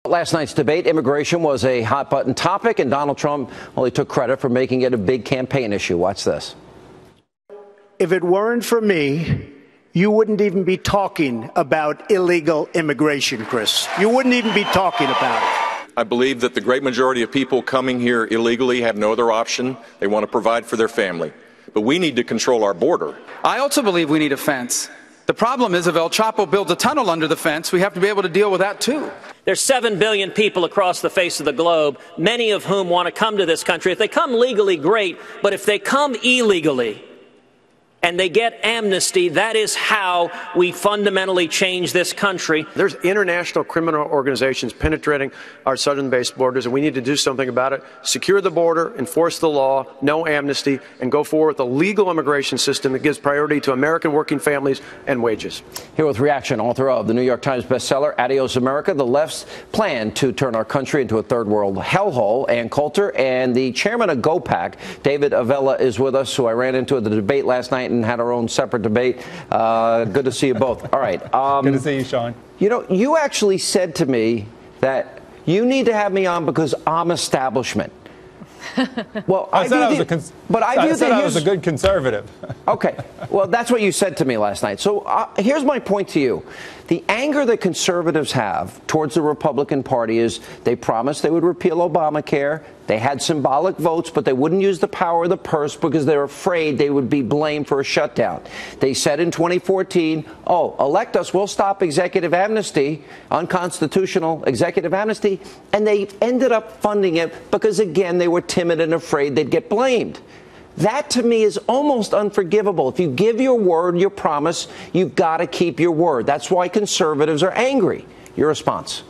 Last night's debate, immigration was a hot-button topic, and Donald Trump only took credit for making it a big campaign issue. Watch this. If it weren't for me, you wouldn't even be talking about illegal immigration, Chris. You wouldn't even be talking about it. I believe that the great majority of people coming here illegally have no other option. They want to provide for their family. But we need to control our border. I also believe we need a fence. The problem is if El Chapo builds a tunnel under the fence, we have to be able to deal with that, too. There's 7 billion people across the face of the globe, many of whom want to come to this country. If they come legally, great. But if they come illegally and they get amnesty, that is how we fundamentally change this country. There's international criminal organizations penetrating our southern-based borders, and we need to do something about it. Secure the border, enforce the law, no amnesty, and go forward with a legal immigration system that gives priority to American working families and wages. Here with reaction, author of the New York Times bestseller, Adios America, the left's plan to turn our country into a third world hellhole, Ann Coulter, and the chairman of GOP, David Avella, is with us, who I ran into at the debate last night and had our own separate debate. Good to see you both. All right. Good to see you, Sean. You know, you actually said to me that you need to have me on because I'm establishment. Well, I said I was a good conservative. Okay. Well, that's what you said to me last night. So here's my point to you. The anger that conservatives have towards the Republican Party is they promised they would repeal Obamacare. They had symbolic votes, but they wouldn't use the power of the purse because they're afraid they would be blamed for a shutdown. They said in 2014, oh, elect us, we'll stop executive amnesty, unconstitutional executive amnesty, and they ended up funding it because, again, they were timid and afraid they'd get blamed. That, to me, is almost unforgivable. If you give your word, your promise, you've got to keep your word. That's why conservatives are angry. Your response?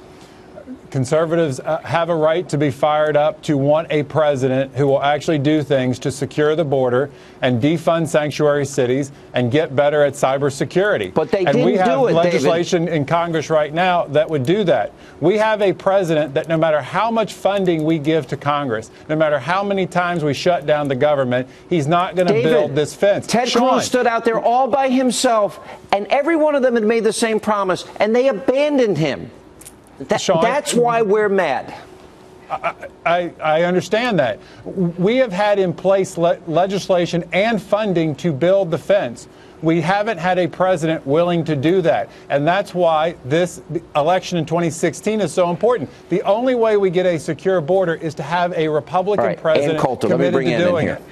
Conservatives have a right to be fired up, to want a president who will actually do things to secure the border and defund sanctuary cities and get better at cybersecurity. But they didn't do it, And we have legislation David. in Congress right now that would do that. We have a president that no matter how much funding we give to Congress, no matter how many times we shut down the government, he's not going to build this fence. Ted Cruz stood out there all by himself, and every one of them had made the same promise, and they abandoned him. That's why we're mad. I understand that. We have had in place legislation and funding to build the fence. We haven't had a president willing to do that. And that's why this election in 2016 is so important. The only way we get a secure border is to have a Republican president committed to doing it.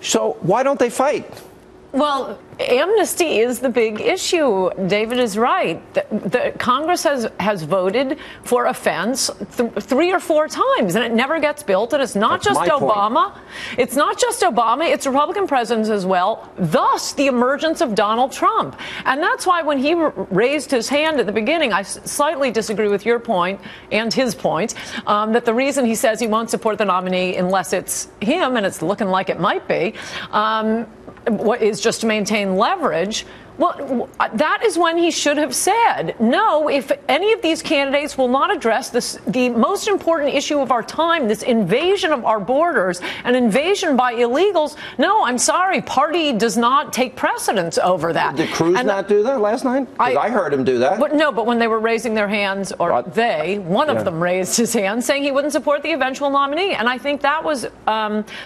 So why don't they fight? Well, amnesty is the big issue. David is right. The Congress has voted for a fence 3 or 4 times, and it never gets built. And it's not just Obama. It's not just Obama. It's Republican presidents as well. Thus, the emergence of Donald Trump. And that's why when he raised his hand at the beginning, I slightly disagree with your point and his point, that the reason he says he won't support the nominee unless it's him, and it's looking like it might be, what is just to maintain leverage. Well, that is when he should have said, no, if any of these candidates will not address the most important issue of our time, this invasion of our borders, an invasion by illegals, no, I'm sorry, party does not take precedence over that. Did Cruz not do that last night? I heard him do that. No, but when they were raising their hands, or one of them raised his hand, saying he wouldn't support the eventual nominee. And I think that was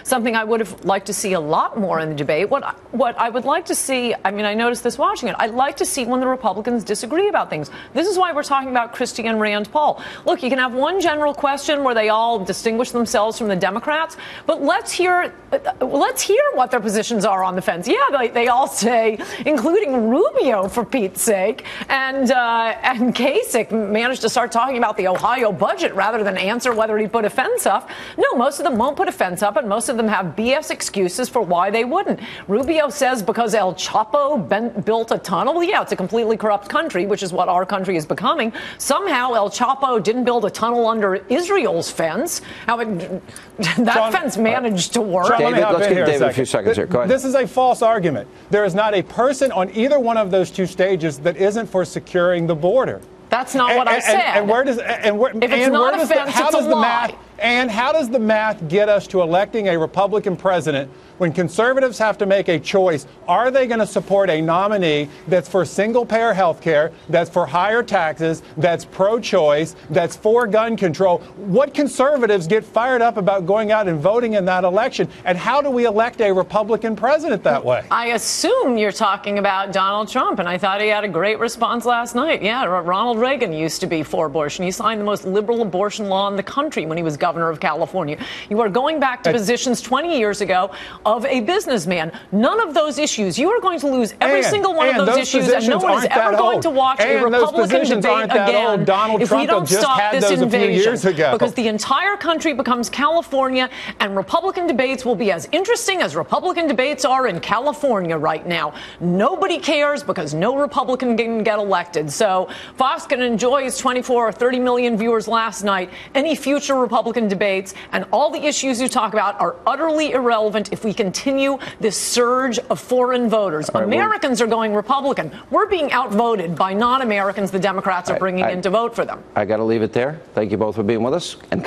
something I would have liked to see a lot more in the debate. What I would like to see, I mean, I noticed this watching it, I'd like to see when the Republicans disagree about things. This is why we're talking about Christie and Rand Paul. Look, you can have one general question where they all distinguish themselves from the Democrats, but let's hear what their positions are on the fence. Yeah, they all say, including Rubio, for Pete's sake, and Kasich managed to start talking about the Ohio budget rather than answer whether he put a fence up. No, most of them won't put a fence up, and most of them have BS excuses for why they wouldn't. Rubio says because El Chapo built a tunnel. Well, yeah, it's a completely corrupt country, which is what our country is becoming. Somehow El Chapo didn't build a tunnel under Israel's fence. That fence managed to work. David, let's give David a few seconds here. Go ahead. This is a false argument. There is not a person on either one of those two stages that isn't for securing the border. That's not what I said. And where does if it's not a fence, it's a lie. And how does the math get us to electing a Republican president when conservatives have to make a choice? Are they going to support a nominee that's for single-payer health care, that's for higher taxes, that's pro-choice, that's for gun control? What conservatives get fired up about going out and voting in that election? And how do we elect a Republican president that way? I assume you're talking about Donald Trump, and I thought he had a great response last night. Yeah, Ronald Reagan used to be for abortion. He signed the most liberal abortion law in the country when he was governor of California. You are going back to positions 20 years ago of a businessman. None of those issues. You are going to lose every single one of those issues, and no one is ever going to watch a Republican debate again if we don't stop this invasion. Because the entire country becomes California, and Republican debates will be as interesting as Republican debates are in California right now. Nobody cares because no Republican can get elected. So Fox can enjoy his 24 or 30 million viewers last night. Any future Republican debates and all the issues you talk about are utterly irrelevant if we continue this surge of foreign voters. Right, Americans are going Republican. We're being outvoted by non-Americans the Democrats are bringing in to vote for them. I got to leave it there. Thank you both for being with us. And